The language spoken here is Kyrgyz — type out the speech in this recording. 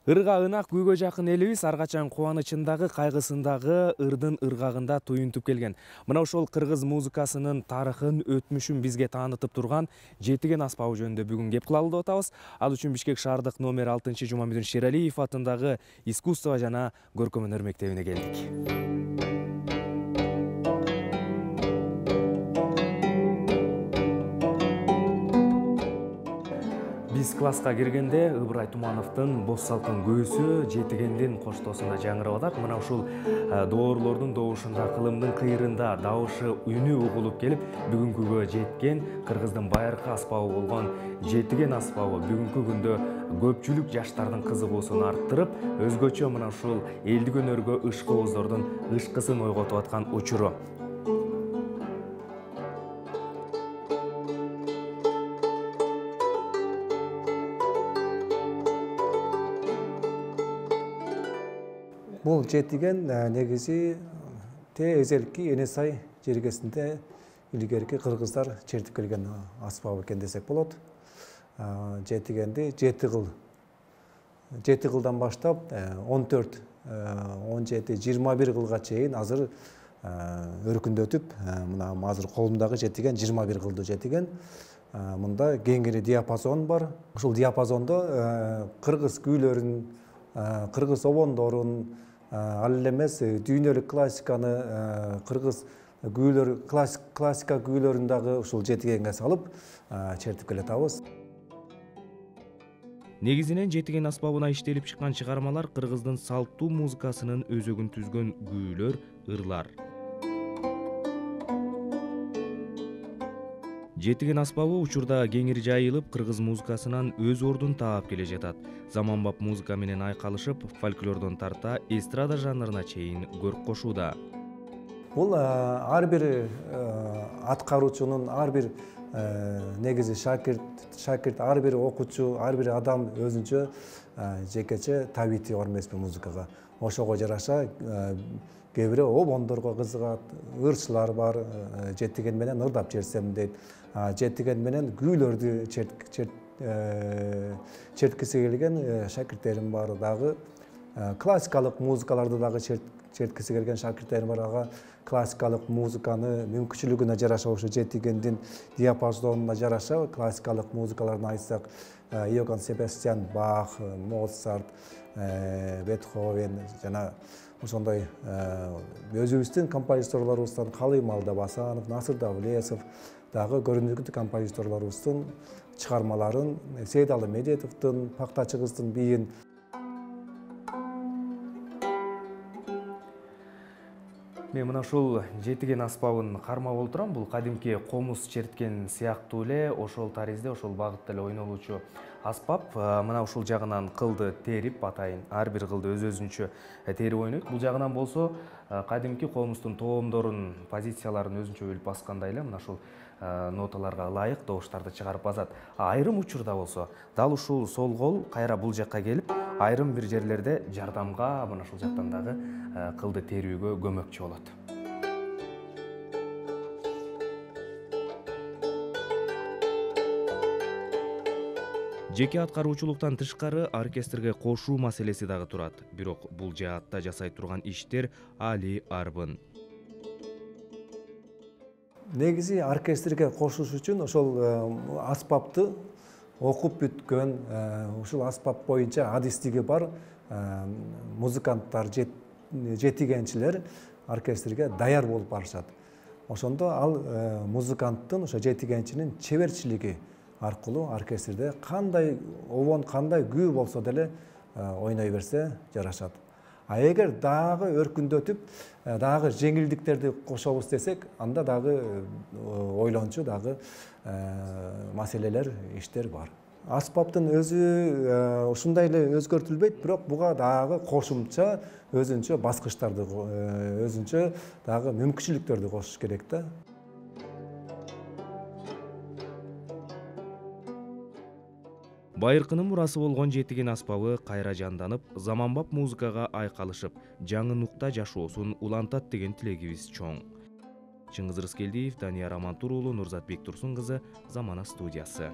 Ырга ынак күйгө жакын элибиз ар качан кубанычындагы кайгысындагы ырдын ыргагында туюнтуп келген. Мына ошол кыргыз музыкасынын тарыхын, өтмүшүн бизге таанытып турган жетиген аспабы жөнүндө бүгүн кеп кылалы деп атабыз. Ал үчүн Бишкек шаардык номер 6 Жумамедин Шералиев атындагы искусство жана көркөм өнөр мектебине келдик. Биз класска киргенде Ыбырай Тумановдун боз салкын көөсү жетигендин коштоосунда жаңырап атат. Мына ушул доорлордун добушунда, кылымдын кыйырында дауышы үнү угулуп келип, бүгүнкүгө жеткен кыргыздын байыркы аспабы болгон жетиген аспабы бүгүнкү күндө көпчүлүк жаштардын кызыгуусун арттырып, өзгөчө мына ушул элдик өнөргө ышкыбоздордун ышкысын ойготуп аткан учуру. Бул жетиген негизи эзелки Эне сай жергесинде илгерки кыргыздар чертип келген аспабы экен десек болот. Жетигенди жети кылдан баштап 14, 17, 21 кылга чейин азыр өркүндөтүп, мына азыр колумдагы жетиген 21 кылдуу жетиген. Мында кеңири диапазон бар. Ушул диапазондо кыргыз күүлөрүн, кыргыз обондорун, ал эле эмес дүйнөлүк классиканы, кыргыз күүлөр, классика күүлөрүн дагы ушул жетигенге салып чертип келатабыз. Негизинен жетиген аспабына иштелип чыккан чыгармалар кыргыздын салттуу музыкасынын өзөгүн түзгөн күүлөр, ырлар. Жетиген аспабы учурда кеңири жайылып, кыргыз музыкасынан өз ордун таап келе жатат. Заманбап музыка менен айкалышып, фольклордон тарта эстрада жанрына чейин көрк кошууда. Бул ар бир аткаруучунун, ар бир негизи шакирт, ар бир окуучу, ар бир адам өзүнчө жекече табити бар эмеспи музыкага. Ошого жараша кээ бири обондорго кызыгат, ырчылар бар, жетиген менен ырдап жерсем дейт. Жетиген менен күүлөрдү черткиси келген шакирттерим бар, дагы классикалык музыкаларды дагы черткиси келген шакирттерим бар. Ага классикалык музыканы мүмкүнчүлүгүнө жараша, ошо жетигендин диапазонуна жараша классикалык музыкаларды айтсак, Йоганн Себастьян Бах, Моцарт, Бетховен жана ошондой өзүбүздүн композиторлорубуздан Калым Алдабасанов, Насыр Давлесов, дагы көрүнүктүү композиторлорубуздун чыгармаларын, Сейдалы Медетовдун, Пактачы кыздын бийин. Мен мына ушул жетиген аспабын кармап отурам. Бул кадимки комуз черткен сыяктуу эле ошол таризде, ошол багытта эле ойнолуучу аспап. Мына ушул жагынан кылды терип атайын. Ар бир кылды өз-өзүнчө терип ойнойт. Бул жагынан болсо кадимки комуздун тоомдорун, позицияларын өзүнчө бөлүп баскандай эле мына ушул ноталарга ылайык добуштарды чыгарып басат. Айрым учурда болсо дал ушул сол кол кайра бул жакка келип, айрым бир жерлерде жардамга мына ушул жактан дагы кылды терүүгө көмөкчү болот. Жеке аткаруучулуктан тышкары оркестрге кошуу маселеси дагы турат. Бирок бул жаатта жасай турган иштер али арбын. Негизи оркестрге кошуш үчүн ошол аспапты окуп бүткөн, ушул аспап боюнча адистиги бар музыканттар, жетигенчилер оркестрге даяр болуп барышат. Ошондо ал музыканттын, ошо жетигенчинин чеберчилиги аркылуу оркестрде кандай обон, кандай күү болсо деле ойной берсе жарашат. А эгер дагы өркүндөтүп, дагы жеңилдиктерди кошобуз десек, анда дагы ойлончу дагы маселелер, иштер бар. Аспаптын өзү ушундай эле өзгөртүлбөйт, бирок буга дагы кошумча өзүнчө баскычтарды, өзүнчө дагы мүмкүнчүлүктөрдү кошуш керек да. Байыркынын мурасы болгон жетиген аспабы кайра жанданып, заманбап музыкага айкалышып, жаңы нукта жашоосун улантат деген тилегибиз чоң. Чыңгыз Рыскелдиев, Данияр Амантур уулу, Нурзат Бектурсун кызы, Замана студиясы.